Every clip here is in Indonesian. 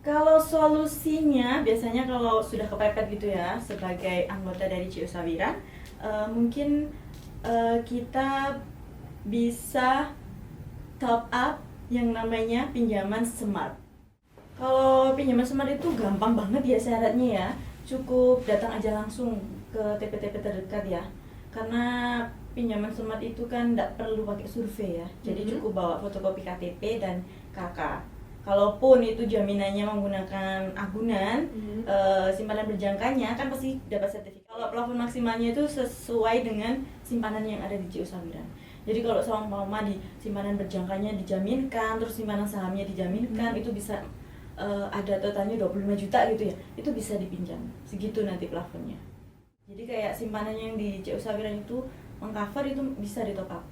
Kalau solusinya biasanya kalau sudah kepepet gitu ya sebagai anggota dari CU Sawiran, mungkin kita bisa top up yang namanya pinjaman smart. Kalau pinjaman smart itu gampang banget ya syaratnya ya, cukup datang aja langsung ke TP-TP terdekat ya. Karena pinjaman smart itu kan tidak perlu pakai survei ya, jadi cukup bawa fotokopi KTP dan KK. Kalaupun itu jaminannya menggunakan agunan, simpanan berjangkanya kan pasti dapat sertifikat. Kalau plafon maksimalnya itu sesuai dengan simpanan yang ada di CU Sawiran. Jadi kalau seumpama di simpanan berjangkanya dijaminkan, terus simpanan sahamnya dijaminkan, itu bisa ada totalnya 25 juta gitu ya, itu bisa dipinjam. Segitu nanti plafonnya. Jadi kayak simpanan yang di CU Sawiran itu mengcover itu bisa di top up.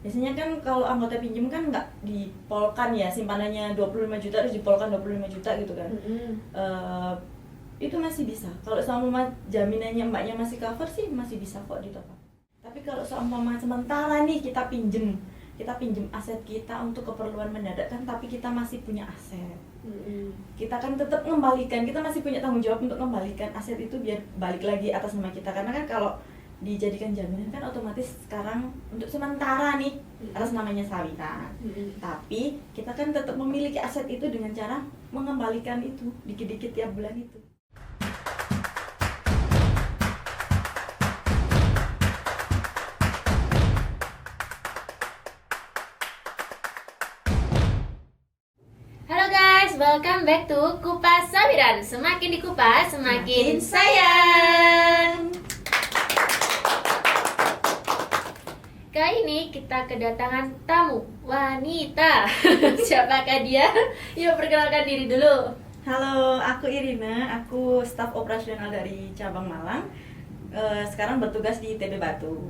Biasanya kan kalau anggota pinjam kan nggak dipolkan ya, simpanannya 25 juta terus dipolkan 25 juta gitu kan. Itu masih bisa. Kalau seumpama jaminannya mbaknya masih cover sih masih bisa kok di top up. Tapi kalau seumpama sementara nih kita pinjem aset kita untuk keperluan mendadak kan, tapi kita masih punya aset. Kita kan tetap mengembalikan, kita masih punya tanggung jawab untuk mengembalikan aset itu biar balik lagi atas nama kita. Karena kan kalau dijadikan jaminan kan otomatis sekarang untuk sementara nih atas namanya Sawiran. Tapi kita kan tetap memiliki aset itu dengan cara mengembalikan itu dikit-dikit tiap bulan itu. Halo guys, welcome back to Kupas Sawiran. Semakin dikupas, semakin sayang. Kali ini kita kedatangan tamu wanita. Siapakah dia? Yuk perkenalkan diri dulu. Halo, aku Irina, aku staf operasional dari cabang Malang. Sekarang bertugas di TB Batu.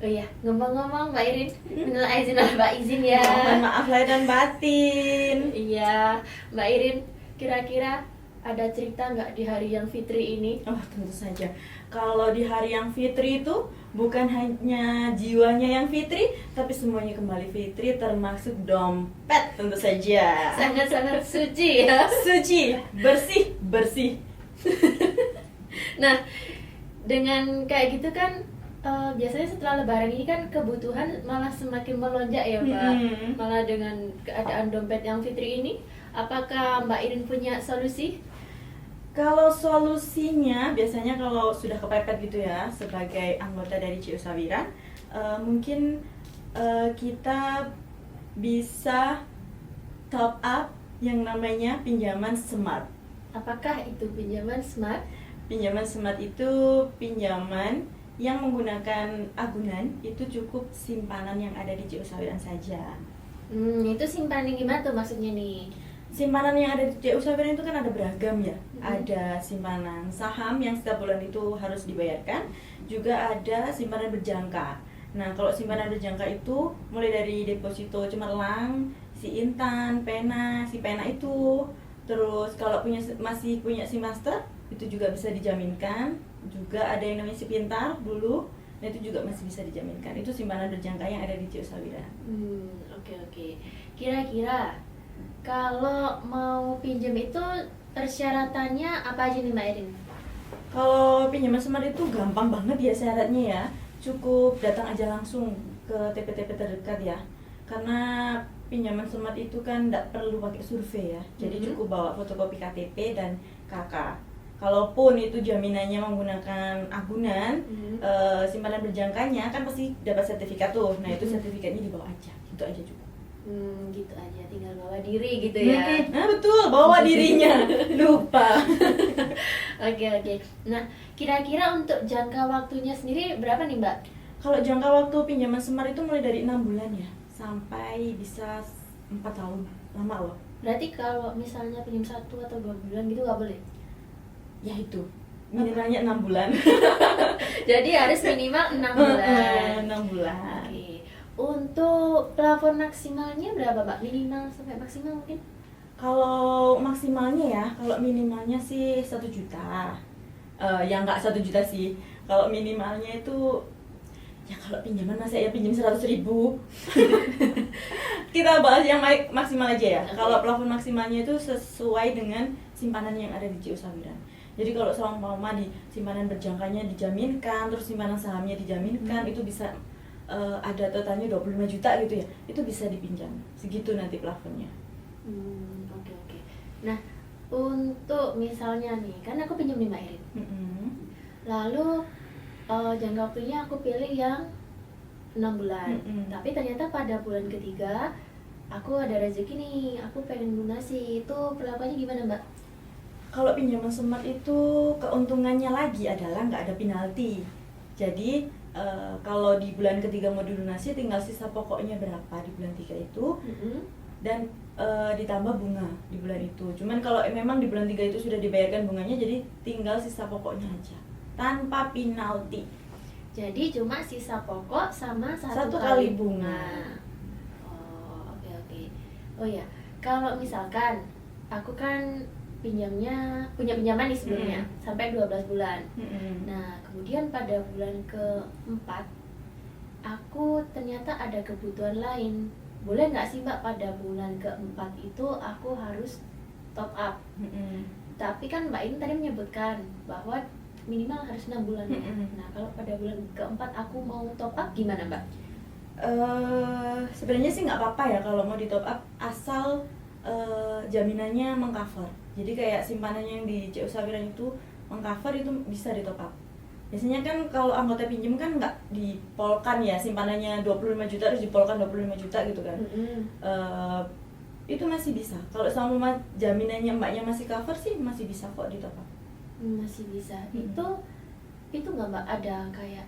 Oh iya, ngomong-ngomong Mbak Irin, minal izin wal faizin ya. Mohon maaf lahir dan batin. Iya, Mbak Irin, kira-kira ada cerita nggak di hari yang fitri ini? Oh, tentu saja. Kalau di hari yang fitri itu bukan hanya jiwanya yang fitri, tapi semuanya kembali fitri, termasuk dompet tentu saja. Sangat-sangat suci ya. Suci, bersih, bersih. Nah, dengan kayak gitu kan biasanya setelah lebaran ini kan kebutuhan malah semakin melonjak ya Mbak. Malah dengan keadaan dompet yang fitri ini, apakah Mbak Irin punya solusi? Kalau solusinya biasanya kalau sudah kepepet gitu ya sebagai anggota dari CU Sawiran, mungkin kita bisa top up yang namanya pinjaman smart. Apakah itu pinjaman smart? Pinjaman smart itu pinjaman yang menggunakan agunan, itu cukup simpanan yang ada di CU Sawiran saja. Itu simpanan gimana tuh maksudnya nih? Simpanan yang ada di CU Sawiran itu kan ada beragam ya. Ada simpanan saham yang setiap bulan itu harus dibayarkan, juga ada simpanan berjangka. Nah, kalau simpanan berjangka itu mulai dari deposito cemerlang, si Intan, si pena itu. Terus kalau masih punya si master, itu juga bisa dijaminkan. Juga ada yang namanya si pintar dulu, nah itu juga masih bisa dijaminkan. Itu simpanan berjangka yang ada di CU Sawiran. Oke. Kira-kira kalau mau pinjam itu persyaratannya apa aja nih Mbak Irin? Kalau pinjaman smart itu gampang banget ya syaratnya ya, cukup datang aja langsung ke TP-TP terdekat ya. Karena pinjaman smart itu kan tidak perlu pakai survei ya, jadi cukup bawa fotokopi KTP dan KK. Kalaupun itu jaminannya menggunakan agunan, simpanan berjangkanya kan pasti dapat sertifikat tuh. Nah itu sertifikatnya dibawa aja, itu aja cukup. Gitu aja, tinggal bawa diri gitu ya. Nah betul, bawa dirinya. Lupa. Oke. Nah, kira-kira untuk jangka waktunya sendiri berapa nih Mbak? Kalau jangka waktu pinjaman smart itu mulai dari 6 bulan ya, sampai bisa 4 tahun. Lama loh. Berarti kalau misalnya pinjam 1 atau 2 bulan gitu nggak boleh? Ya itu, minimalnya 6 bulan. Jadi harus minimal 6 bulan. 6 bulan. Oke. Untuk plafon maksimalnya berapa Mbak? Minimal sampai maksimal mungkin? Kalau maksimalnya ya, kalau minimalnya sih 1 juta. Ya nggak 1 juta sih. Kalau minimalnya itu, ya kalau pinjaman masa ya pinjam 100.000. kita bahas yang maksimal aja ya. Oke. Kalau plafon maksimalnya itu sesuai dengan simpanan yang ada di CU Sawiran. Jadi kalau seumpama di simpanan berjangkanya dijaminkan, terus simpanan sahamnya dijaminkan, itu bisa ada totalnya 25 juta gitu ya. Itu bisa dipinjam. Segitu nanti plafonnya. Oke. Nah, untuk misalnya nih, kan aku pinjam nih Mbak Irin. Lalu jangka waktunya aku pilih yang 6 bulan. Tapi ternyata pada bulan ketiga aku ada rezeki nih, aku pengen lunasi. Itu perlakuannya gimana Mbak? Kalau pinjaman smart itu keuntungannya lagi adalah nggak ada penalti. Jadi kalau di bulan ketiga mau dilunasi tinggal sisa pokoknya berapa di bulan 3 itu, dan ditambah bunga di bulan itu. Cuman kalau memang di bulan 3 itu sudah dibayarkan bunganya, jadi tinggal sisa pokoknya aja tanpa penalti. Jadi cuma sisa pokok sama Satu kali bunga. Oh, oke. Oh ya, kalau misalkan aku kan punya pinjaman nih sebelumnya sampai 12 bulan. Nah, kemudian pada bulan keempat aku ternyata ada kebutuhan lain. Boleh nggak sih Mbak pada bulan keempat itu aku harus top up? Tapi kan Mbak ini tadi menyebutkan bahwa minimal harus 6 bulan. Nah, kalau pada bulan keempat aku mau top up gimana Mbak? Sebenarnya sih nggak apa-apa ya kalau mau di top up, asal jaminannya mengcover. Jadi kayak simpanannya yang di CU Sawiran itu mengcover, itu bisa di top up. Biasanya kan kalau anggota pinjam kan nggak dipolkan ya, simpanannya 25 juta terus dipolkan 25 juta gitu kan. Itu masih bisa. Kalau sama jaminannya mbaknya masih cover sih masih bisa kok di top up. Masih bisa. Itu nggak Mbak ada kayak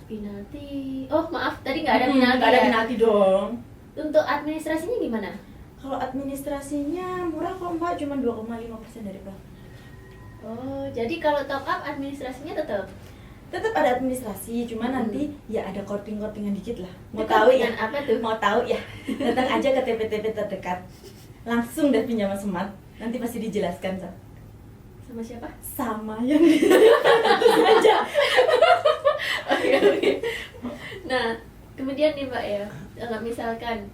penalti? Oh maaf, tadi nggak ada penalti. Nggak ada penalti dong. Untuk administrasinya gimana? Kalau administrasinya murah kok Mbak, cuma 2,5% dari plafon. Oh, jadi kalau top up administrasinya tetap ada administrasi, cuma nanti ya ada korting-kortingan dikit lah. Mau Dekat tahu ya? dengan apa tuh? Mau tahu ya? Datang aja ke TP-TP terdekat. Langsung deh pinjaman smart. Nanti pasti dijelaskan, Sa. Sama siapa? Sama yang aja. Oke. Nah, kemudian nih Mbak ya, misalkan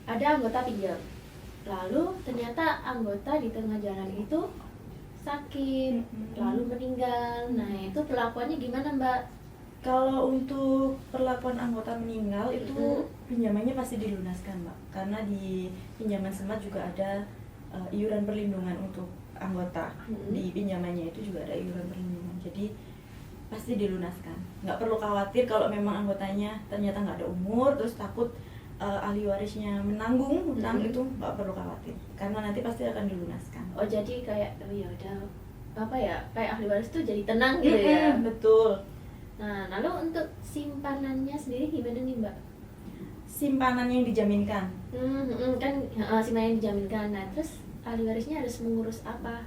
ada anggota pinjam, lalu ternyata anggota di tengah jalan itu sakit, lalu meninggal. Nah, itu perlakuannya gimana Mbak? Kalau untuk perlakuan anggota meninggal itu pinjamannya pasti dilunaskan Mbak, karena di pinjaman smart juga ada iuran perlindungan untuk anggota. Di pinjamannya itu juga ada iuran perlindungan, jadi pasti dilunaskan. Nggak perlu khawatir kalau memang anggotanya ternyata nggak ada umur, terus takut ahli warisnya menanggung hutang, itu nggak perlu khawatir, karena nanti pasti akan dilunaskan. Oh, jadi kayak ya udah apa ya, kayak ahli waris tuh jadi tenang gitu ya. Betul. Nah, lalu untuk simpanannya sendiri gimana nih Mbak? Simpanan yang dijaminkan. Kan simpanan yang dijaminkan. Nah, terus ahli warisnya harus mengurus apa?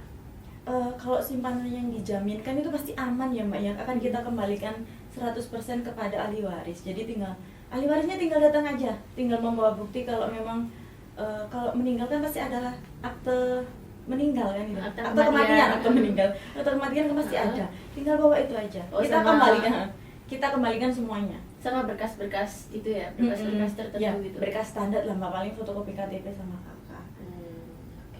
Kalau simpanan yang dijaminkan itu pasti aman ya Mbak, yang akan kita kembalikan 100% kepada ahli waris. Jadi ahli warisnya tinggal datang aja, tinggal membawa bukti kalau memang kalau meninggal kan pasti ada akte meninggal kan gitu. Akte kematian, akte kematian kan pasti ada. Tinggal bawa itu aja. Kita kembalikan semuanya. Sama berkas-berkas itu ya, berkas-berkas tertentu ya, gitu. Berkas standar lah Mbak, paling fotokopi KTP sama KK.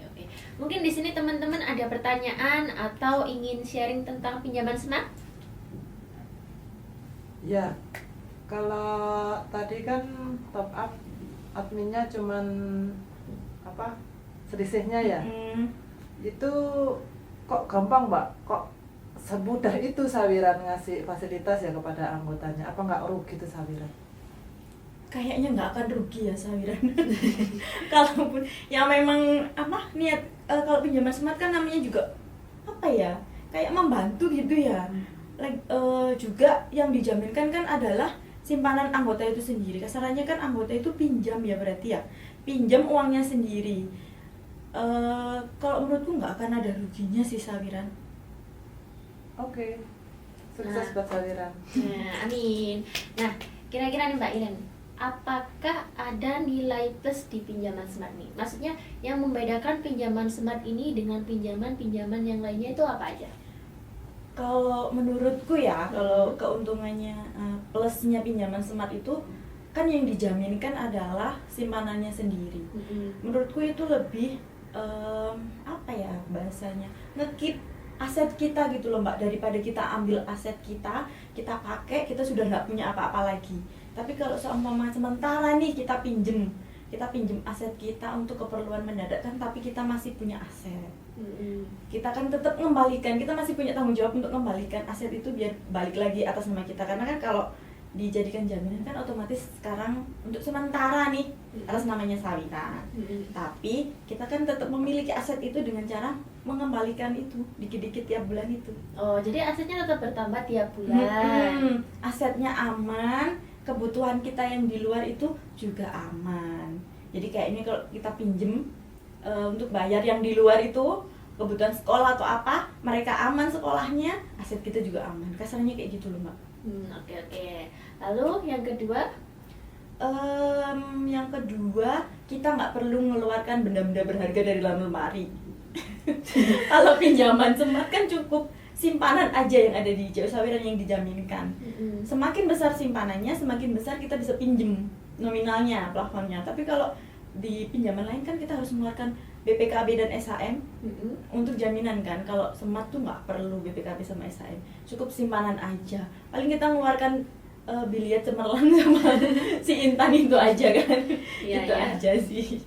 Oke. Mungkin di sini teman-teman ada pertanyaan atau ingin sharing tentang pinjaman smart? Ya, kalau tadi kan top up adminnya cuman apa selisihnya ya, itu kok gampang Mbak, kok semudah itu Sawiran ngasih fasilitas ya kepada anggotanya, apa nggak rugi tuh Sawiran? Kayaknya nggak akan rugi ya Sawiran. Kalaupun yang memang niat kalau pinjaman smart kan namanya juga apa ya, kayak membantu gitu ya. Juga yang dijaminkan kan adalah simpanan anggota itu sendiri. Kasarannya kan anggota itu pinjam ya, berarti ya pinjam uangnya sendiri. Kalau menurutku nggak akan ada ruginya sih Sawiran. Oke. Sukses buat Sawiran. Nah, amin. Nah, kira-kira nih Mbak Iren, apakah ada nilai plus di pinjaman smart nih? Maksudnya yang membedakan pinjaman smart ini dengan pinjaman-pinjaman yang lainnya itu apa aja? Kalau menurutku ya, kalau keuntungannya plusnya pinjaman smart itu kan yang dijaminkan adalah simpanannya sendiri. Menurutku itu lebih apa ya bahasanya, ngekip aset kita gitu loh Mbak, daripada kita ambil aset kita pakai, kita sudah nggak punya apa-apa lagi. Tapi kalau seumpama sementara nih kita pinjem aset kita untuk keperluan mendadak kan, tapi kita masih punya aset. Kita kan tetap mengembalikan, kita masih punya tanggung jawab untuk mengembalikan aset itu biar balik lagi atas nama kita. Karena kan kalau dijadikan jaminan kan otomatis sekarang untuk sementara nih atas namanya Sawiran. Tapi kita kan tetap memiliki aset itu dengan cara mengembalikan itu dikit-dikit tiap bulan itu. Oh, jadi asetnya tetap bertambah tiap bulan. Asetnya aman, kebutuhan kita yang di luar itu juga aman. Jadi kayak ini kalau kita pinjem untuk bayar yang di luar itu, kebutuhan sekolah atau apa, mereka aman sekolahnya, aset kita juga aman. Kasarnya kayak gitu loh Mbak. Oke. Lalu yang kedua? Yang kedua, kita nggak perlu mengeluarkan benda-benda berharga dari dalam lemari. Kalau pinjaman smart kan cukup simpanan aja yang ada di JU Sawiran yang dijaminkan. Semakin besar simpanannya, semakin besar kita bisa pinjem nominalnya, plafonnya. Tapi kalau di pinjaman lain kan kita harus mengeluarkan BPKB dan SHM untuk jaminan kan. Kalau smart tuh nggak perlu BPKB sama SHM, cukup simpanan aja. Paling kita mengeluarkan biliar cemerlang sama si Intan itu aja kan. Itu aja sih.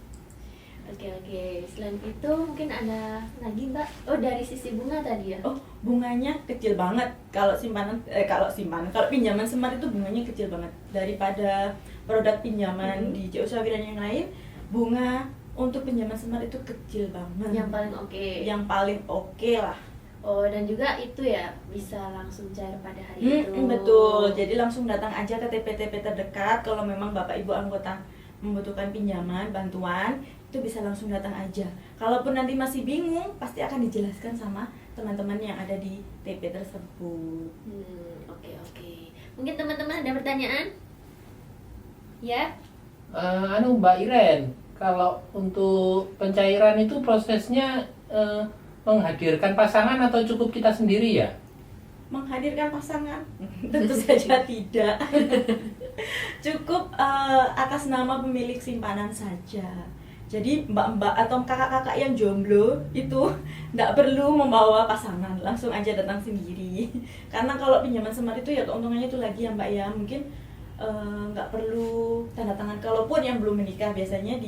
Oke. Selain itu mungkin ada lagi Mbak? Oh, dari sisi bunga tadi ya? Oh, bunganya kecil banget. Kalau kalau pinjaman smart itu bunganya kecil banget daripada produk pinjaman di JU Sawiran yang lain. Bunga untuk pinjaman smart itu kecil banget. Yang paling oke. Yang paling oke lah. Oh, dan juga itu ya bisa langsung cair pada hari itu. Betul. Jadi langsung datang aja ke TP-TP terdekat. Kalau memang Bapak Ibu anggota membutuhkan pinjaman, bantuan, itu bisa langsung datang aja. Kalaupun nanti masih bingung, pasti akan dijelaskan sama teman-teman yang ada di TP tersebut. Oke. Mungkin teman-teman ada pertanyaan? Ya? Mbak Iren, kalau untuk pencairan itu prosesnya menghadirkan pasangan atau cukup kita sendiri ya? Menghadirkan pasangan? Tentu saja tidak. Cukup atas nama pemilik simpanan saja. Jadi mbak-mbak atau kakak-kakak yang jomblo itu nggak perlu membawa pasangan, langsung aja datang sendiri. Karena kalau pinjaman smart itu ya keuntungannya itu lagi ya Mbak ya, mungkin nggak perlu tanda tangan. Kalaupun yang belum menikah biasanya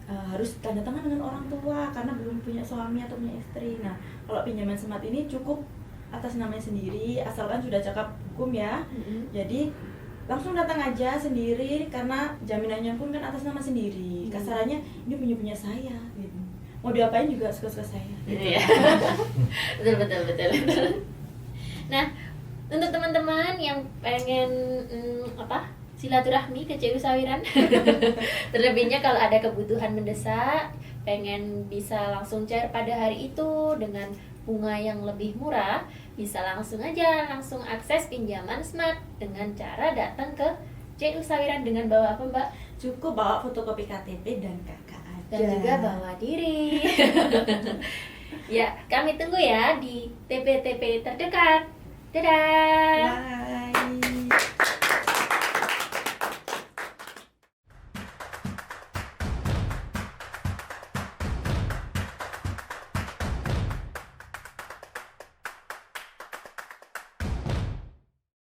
harus tanda tangan dengan orang tua karena belum punya suami atau punya istri. Nah, kalau pinjaman smart ini cukup atas namanya sendiri, asalkan sudah cakap hukum ya. Jadi langsung datang aja sendiri karena jaminannya pun kan atas nama sendiri. Kasarannya ini punya saya gitu. Mau diapain juga suka-suka saya. Gitu. Iya. betul. Nah, untuk teman-teman yang pengen silaturahmi ke JU Sawiran, terlebihnya kalau ada kebutuhan mendesak, pengen bisa langsung cair pada hari itu dengan bunga yang lebih murah, bisa langsung akses pinjaman smart dengan cara datang ke JU Sawiran dengan bawa apa Mbak? Cukup bawa fotokopi KTP dan KK aja. Dan juga bawa diri. Ya, kami tunggu ya di TP-TP terdekat. Dadah. Bye.